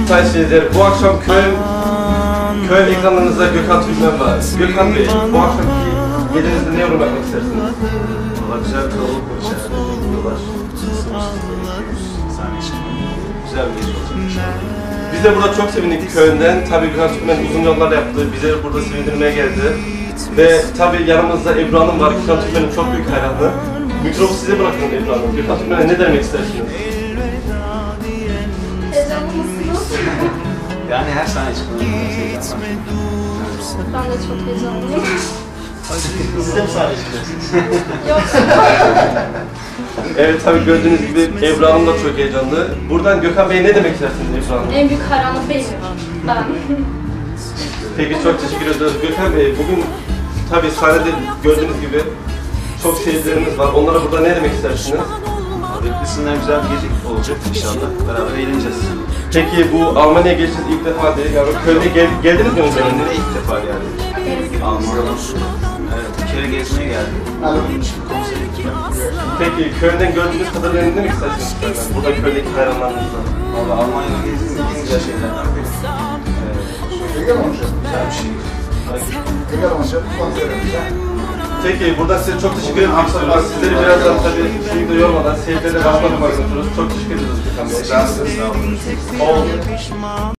Sayın seyirciler, bu akşam köy ekranlarınızda Gökhan Türkmen var. Gökhan Bey, bu akşamki gecenizde ne yorum yapmak istersiniz? Valla güzel bir kalabalık var içeride. Bekliyorlar. Sahne çıkmak. Güzel bir gece olacak inşallah. Biz de burada çok sevindik köyünden. Tabii Gökhan Türkmen uzun yollar yaptı, bize burada sevindirmeye geldi. Ve tabii yanımızda Ebru Hanım var, Gökhan Türkmen'in çok büyük hayranı. Mikrofonu size bırakıyorum Ebru Hanım. Gökhan Türkmen'e ne demek istersiniz? Heyecanlı mısınız? Yani her sahne çıkmanın biraz heyecan var. Ben de çok heyecanlıyım. Siz de mi sahne çıkacaksınız? Yok. Evet, tabii gördüğünüz gibi Ebru Hanım da çok heyecanlı. Buradan Gökhan Bey'e ne demek istersiniz Ebru Hanım? En büyük hayranım benim. Ben. Peki, çok teşekkür ederiz. Gökhan Bey, bugün tabii sahnede gördüğünüz gibi çok seyircilerimiz var. Onlara burada ne demek istersiniz? Beklesinler, güzel bir gece olacak inşallah. Beraber eğleneceğiz. Peki bu Almanya'ya gelişiniz ilk defa değil galiba. Köyde geldiniz mi önceden? Ben de ilk defa geldim. Almanya'dan. Evet, bir kere gezmeye geldim. Onun için konsere gittim. Peki köyden gördüğünüz kadarıyla ne demek istersiniz köyden? Burada köydeki hayranlarınızla. Valla Almanya'da gezdiğim en güzel şeylerden biri. Güzel bir şey. Peki buradan size çok teşekkür ederim. Sizleri birazdan tabii şimdi yormadan seyircilerle başlamak istiyoruz. Çok teşekkür ediyoruz Gökhan Bey. Sağ olun. Oldu.